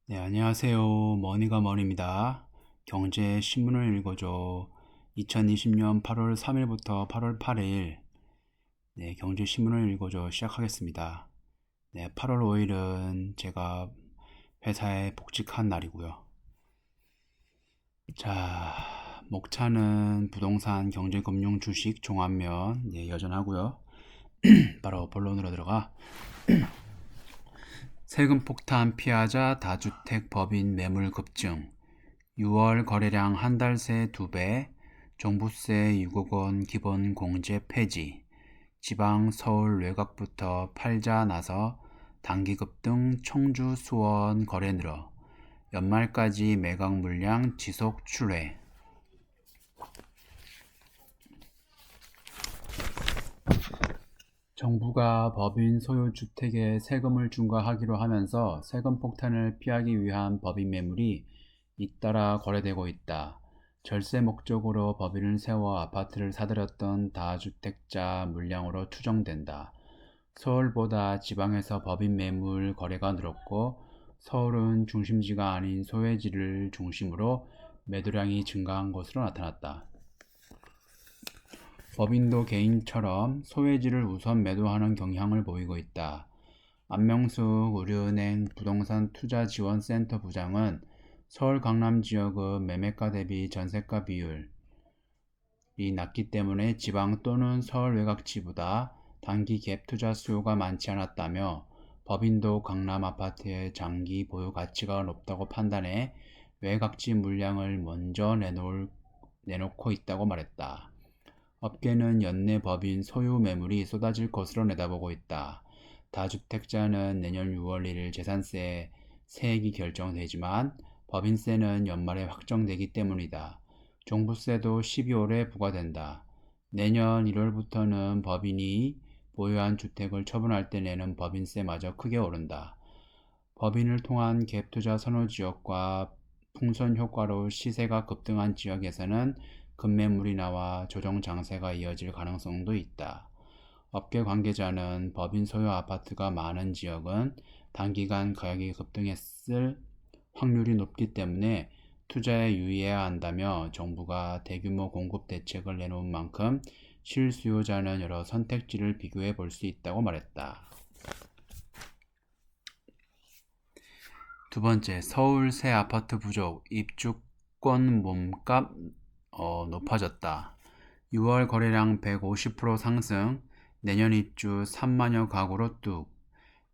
네, 안녕하세요. 머니가 머니입니다. 경제 신문을 읽어줘. 2020년 8월 3일부터 8월 8일, 네, 경제 신문을 읽어줘 시작하겠습니다. 네, 8월 5일은 제가 회사에 복직한 날이고요. 자, 목차는 부동산, 경제, 금융, 주식, 종합면, 네, 여전하고요. 바로 본론으로 들어가. 세금 폭탄 피하자 다주택 법인 매물 급증. 6월 거래량 한 달 새 2배, 종부세 6억 원 기본 공제 폐지, 지방 서울 외곽부터 팔자 나서 단기급 등 청주 수원 거래 늘어, 연말까지 매각 물량 지속 출회. 정부가 법인 소유 주택에 세금을 중과하기로 하면서 세금 폭탄을 피하기 위한 법인 매물이 잇따라 거래되고 있다. 절세 목적으로 법인을 세워 아파트를 사들였던 다주택자 물량으로 추정된다. 서울보다 지방에서 법인 매물 거래가 늘었고 서울은 중심지가 아닌 소외지를 중심으로 매도량이 증가한 것으로 나타났다. 법인도 개인처럼 소외지를 우선 매도하는 경향을 보이고 있다. 안명숙 우리은행 부동산투자지원센터 부장은 서울 강남 지역은 매매가 대비 전세가 비율이 낮기 때문에 지방 또는 서울 외곽지보다 단기 갭 투자 수요가 많지 않았다며 법인도 강남 아파트의 장기 보유 가치가 높다고 판단해 외곽지 물량을 먼저 내놓고 있다고 말했다. 업계는 연내 법인 소유 매물이 쏟아질 것으로 내다보고 있다. 다주택자는 내년 6월 1일 재산세 세액이 결정되지만 법인세는 연말에 확정되기 때문이다. 종부세도 12월에 부과된다. 내년 1월부터는 법인이 보유한 주택을 처분할 때 내는 법인세마저 크게 오른다. 법인을 통한 갭투자 선호지역과 풍선 효과로 시세가 급등한 지역에서는 급매물이 나와 조정 장세가 이어질 가능성도 있다. 업계 관계자는 법인 소유 아파트가 많은 지역은 단기간 가격이 급등했을 확률이 높기 때문에 투자에 유의해야 한다며 정부가 대규모 공급 대책을 내놓은 만큼 실수요자는 여러 선택지를 비교해 볼 수 있다고 말했다. 두 번째, 서울 새 아파트 부족, 입주권 몸값 높아졌다. 6월 거래량 150% 상승, 내년 입주 3만여 가구로 뚝.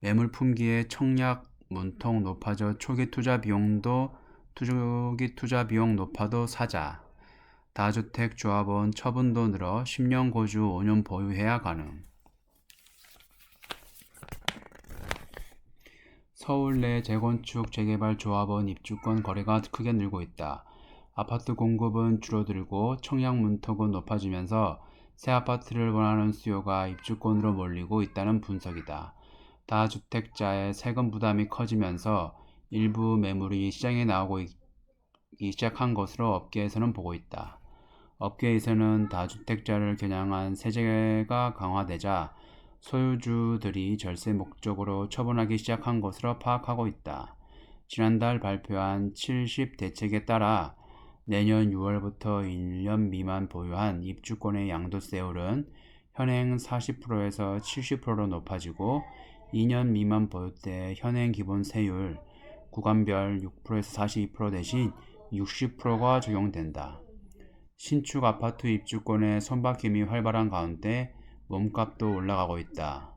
매물 품기의 청약 문통 높아져 초기 투자 비용 높아도 사자. 다주택 조합원 처분도 늘어 10년 거주 5년 보유해야 가능. 서울 내 재건축 재개발 조합원 입주권 거래가 크게 늘고 있다. 아파트 공급은 줄어들고 청약 문턱은 높아지면서 새 아파트를 원하는 수요가 입주권으로 몰리고 있다는 분석이다. 다주택자의 세금 부담이 커지면서 일부 매물이 시장에 나오기 시작한 것으로 업계에서는 보고 있다. 업계에서는 다주택자를 겨냥한 세제가 강화되자 소유주들이 절세 목적으로 처분하기 시작한 것으로 파악하고 있다. 지난달 발표한 70 대책에 따라 내년 6월부터 1년 미만 보유한 입주권의 양도세율은 현행 40%에서 70%로 높아지고 2년 미만 보유 때 현행 기본 세율 구간별 6%에서 42% 대신 60%가 적용된다. 신축 아파트 입주권의 선박힘이 활발한 가운데 몸값도 올라가고 있다.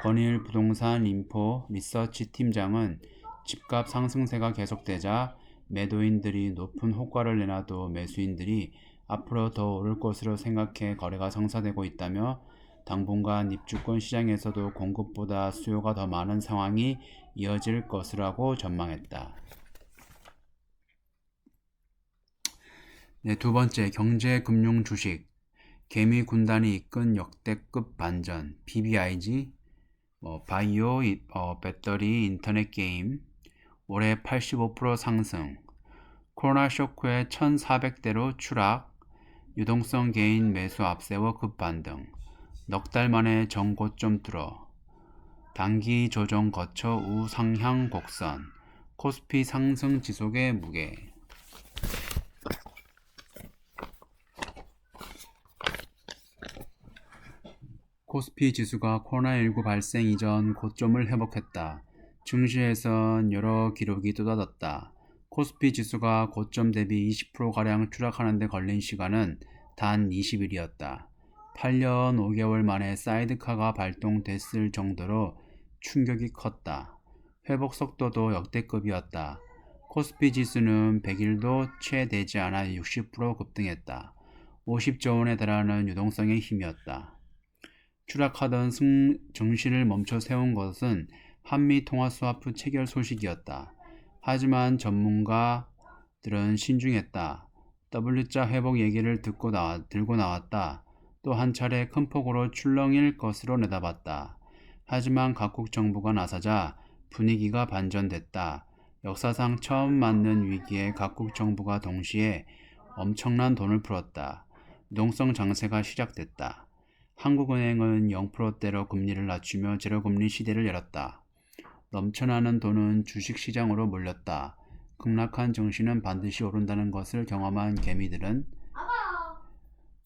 권일 부동산 인포 리서치 팀장은 집값 상승세가 계속되자 매도인들이 높은 호가를 내놔도 매수인들이 앞으로 더 오를 것으로 생각해 거래가 성사되고 있다며 당분간 입주권 시장에서도 공급보다 수요가 더 많은 상황이 이어질 것이라고 전망했다. 네, 두 번째, 경제, 금융, 주식. 개미 군단이 이끈 역대급 반전. BBIG, 바이오, 배터리, 인터넷 게임. 올해 85% 상승. 코로나 쇼크 후 1,400대로 추락. 유동성 개인 매수 앞세워 급반등. 넉 달 만에 정고점 뚫어. 단기 조정 거쳐 우상향 곡선. 코스피 상승 지속의 무게. 코스피 지수가 코로나19 발생 이전 고점을 회복했다. 증시에선 여러 기록이 쏟아졌다. 코스피 지수가 고점 대비 20%가량 추락하는 데 걸린 시간은 단 20일이었다. 8년 5개월 만에 사이드카가 발동됐을 정도로 충격이 컸다. 회복 속도도 역대급이었다. 코스피 지수는 100일도 채 되지 않아 60% 급등했다. 50조 원에 달하는 유동성의 힘이었다. 추락하던 증시를 멈춰 세운 것은 한미 통화 스와프 체결 소식이었다. 하지만 전문가들은 신중했다. W자 회복 얘기를 들고 나왔다. 또 한 차례 큰 폭으로 출렁일 것으로 내다봤다. 하지만 각국 정부가 나서자 분위기가 반전됐다. 역사상 처음 맞는 위기에 각국 정부가 동시에 엄청난 돈을 풀었다. 유동성 장세가 시작됐다. 한국은행은 0%대로 금리를 낮추며 제로금리 시대를 열었다. 넘쳐나는 돈은 주식시장으로 몰렸다. 급락한 증시는 반드시 오른다는 것을 경험한 개미들은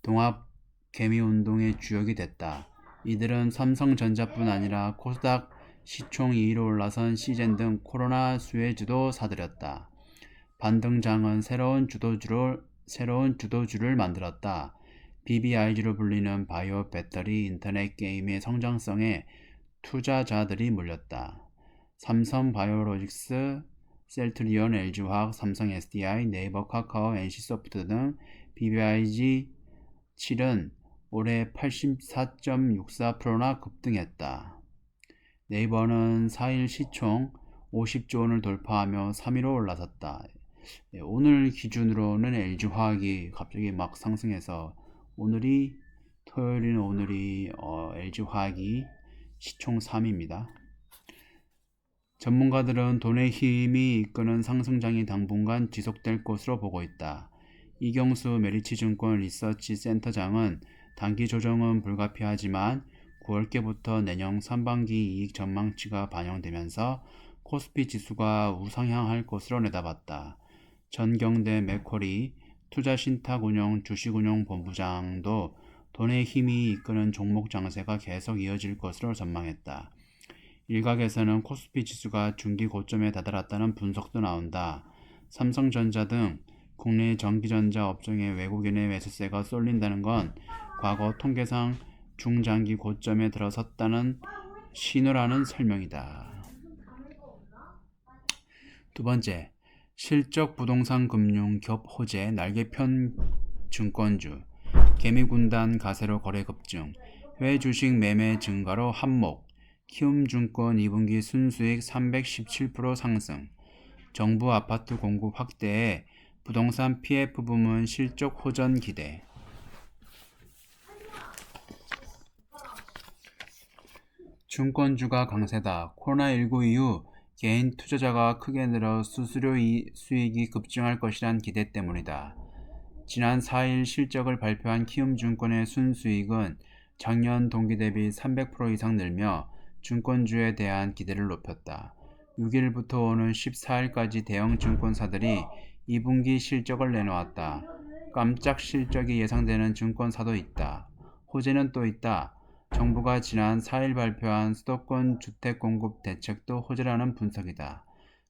동합 개미운동의 주역이 됐다. 이들은 삼성전자뿐 아니라 코스닥 시총 2위로 올라선 시젠 등 코로나 수혜주도 사들였다. 반등장은 새로운 주도주를 만들었다. BBIG로 불리는 바이오, 배터리, 인터넷 게임의 성장성에 투자자들이 몰렸다. 삼성 바이오로직스, 셀트리온, LG화학, 삼성 SDI, 네이버, 카카오, NC소프트 등 BBIG 7은 올해 84.64%나 급등했다. 네이버는 4일 시총 50조 원을 돌파하며 3위로 올라섰다. 오늘 기준으로는 LG화학이 갑자기 막 상승해서 토요일인 오늘이 LG화학이 시총 3위입니다. 전문가들은 돈의 힘이 이끄는 상승장이 당분간 지속될 것으로 보고 있다. 이경수 메리츠증권 리서치 센터장은 단기 조정은 불가피하지만 9월께부터 내년 상반기 이익 전망치가 반영되면서 코스피 지수가 우상향할 것으로 내다봤다. 전경대 맥쿼리 투자신탁운용 주식운용본부장도 돈의 힘이 이끄는 종목 장세가 계속 이어질 것으로 전망했다. 일각에서는 코스피 지수가 중기 고점에 다다랐다는 분석도 나온다. 삼성전자 등 국내 전기전자 업종의 외국인의 매수세가 쏠린다는 건 과거 통계상 중장기 고점에 들어섰다는 신호라는 설명이다. 두 번째, 실적 부동산 금융 겹 호재 날개편 증권주 개미군단 가세로 거래 급증 해외 주식 매매 증가로 한몫 키움증권 2분기 순수익 317% 상승 정부 아파트 공급 확대에 부동산 PF 부문 실적 호전 기대. 증권주가 강세다. 코로나19 이후 개인 투자자가 크게 늘어 수수료 수익이 급증할 것이란 기대 때문이다. 지난 4일 실적을 발표한 키움증권의 순수익은 작년 동기 대비 300% 이상 늘며 증권주에 대한 기대를 높였다. 6일부터 오는 14일까지 대형 증권사들이 2분기 실적을 내놓았다. 깜짝 실적이 예상되는 증권사도 있다. 호재는 또 있다. 정부가 지난 4일 발표한 수도권 주택공급 대책도 호재라는 분석이다.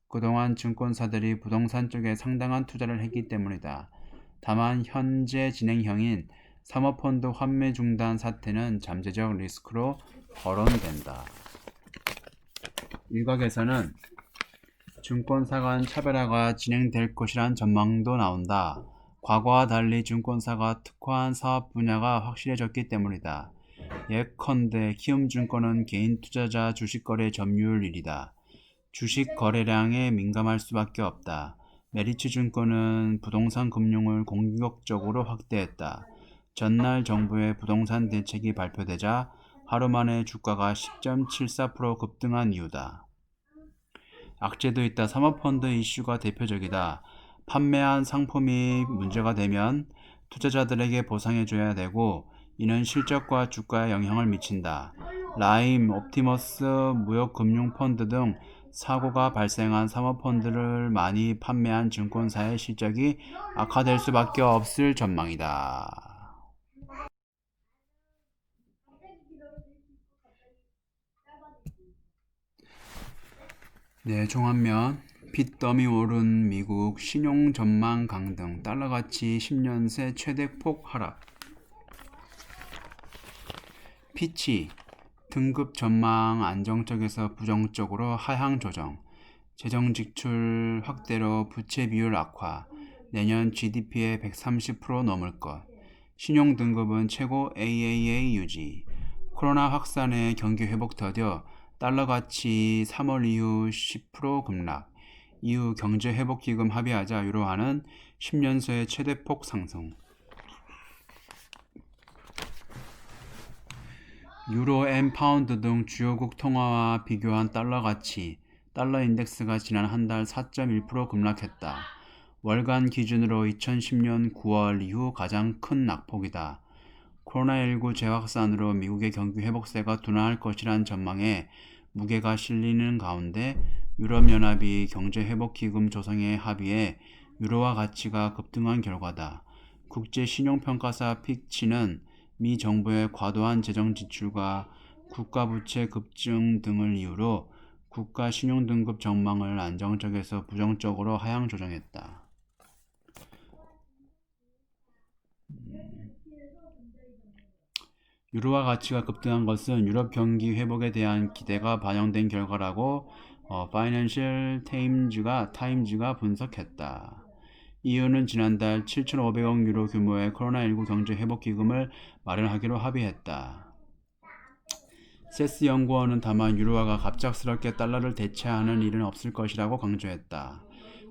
그동안 증권사들이 부동산 쪽에 상당한 투자를 했기 때문이다. 다만 현재 진행형인 사모펀드 환매 중단 사태는 잠재적 리스크로 거론된다. 일각에서는 증권사 간 차별화가 진행될 것이란 전망도 나온다. 과거와 달리 증권사가 특화한 사업 분야가 확실해졌기 때문이다. 예컨대 키움증권은 개인 투자자 주식거래 점유율 1위다. 주식 거래량에 민감할 수밖에 없다. 메리츠증권은 부동산 금융을 공격적으로 확대했다. 전날 정부의 부동산 대책이 발표되자 하루 만에 주가가 10.74% 급등한 이유다. 악재도 있다. 사모펀드 이슈가 대표적이다. 판매한 상품이 문제가 되면 투자자들에게 보상해줘야 되고 이는 실적과 주가에 영향을 미친다. 라임, 옵티머스, 무역금융펀드 등 사고가 발생한 사모펀드를 많이 판매한 증권사의 실적이 악화될 수밖에 없을 전망이다. 네, 종합면. 빚더미 오른 미국 신용 전망 강등, 달러 가치 10년 새 최대폭 하락. 피치 등급 전망 안정적에서 부정적으로 하향 조정. 재정 지출 확대로 부채 비율 악화. 내년 GDP의 130% 넘을 것. 신용 등급은 최고 AAA 유지. 코로나 확산에 경기 회복 더뎌 달러 가치 3월 이후 10% 급락. 이후 경제 회복 기금 합의하자 유로화는 10년서의 최대폭 상승. 유로, 엔, 파운드 등 주요국 통화와 비교한 달러 가치, 달러 인덱스가 지난 한 달 4.1% 급락했다. 월간 기준으로 2010년 9월 이후 가장 큰 낙폭이다. 코로나19 재확산으로 미국의 경기 회복세가 둔화할 것이란 전망에 무게가 실리는 가운데 유럽연합이 경제회복기금 조성에 합의해 유로화 가치가 급등한 결과다. 국제신용평가사 피치는 미 정부의 과도한 재정 지출과 국가부채 급증 등을 이유로 국가 신용등급 전망을 안정적에서 부정적으로 하향 조정했다. 유로화 가치가 급등한 것은 유럽 경기 회복에 대한 기대가 반영된 결과라고 파이낸셜 타임즈가 분석했다. 이유는 지난달 7,500억 유로 규모의 코로나19 경제 회복 기금을 마련하기로 합의했다. 세스 연구원은 다만 유로화가 갑작스럽게 달러를 대체하는 일은 없을 것이라고 강조했다.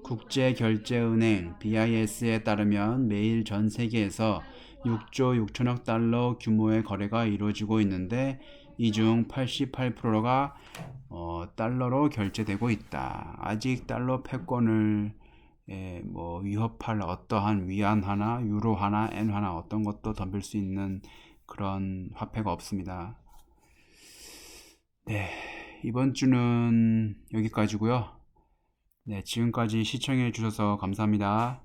국제결제은행 BIS에 따르면 매일 전 세계에서 6조 6천억 달러 규모의 거래가 이루어지고 있는데 이 중 88%가 달러로 결제되고 있다. 아직 달러 패권을 위협할 어떠한 위안화나 유로화나 엔화나 어떤 것도 덤빌 수 있는 그런 화폐가 없습니다. 네, 이번 주는 여기까지고요. 네, 지금까지 시청해 주셔서 감사합니다.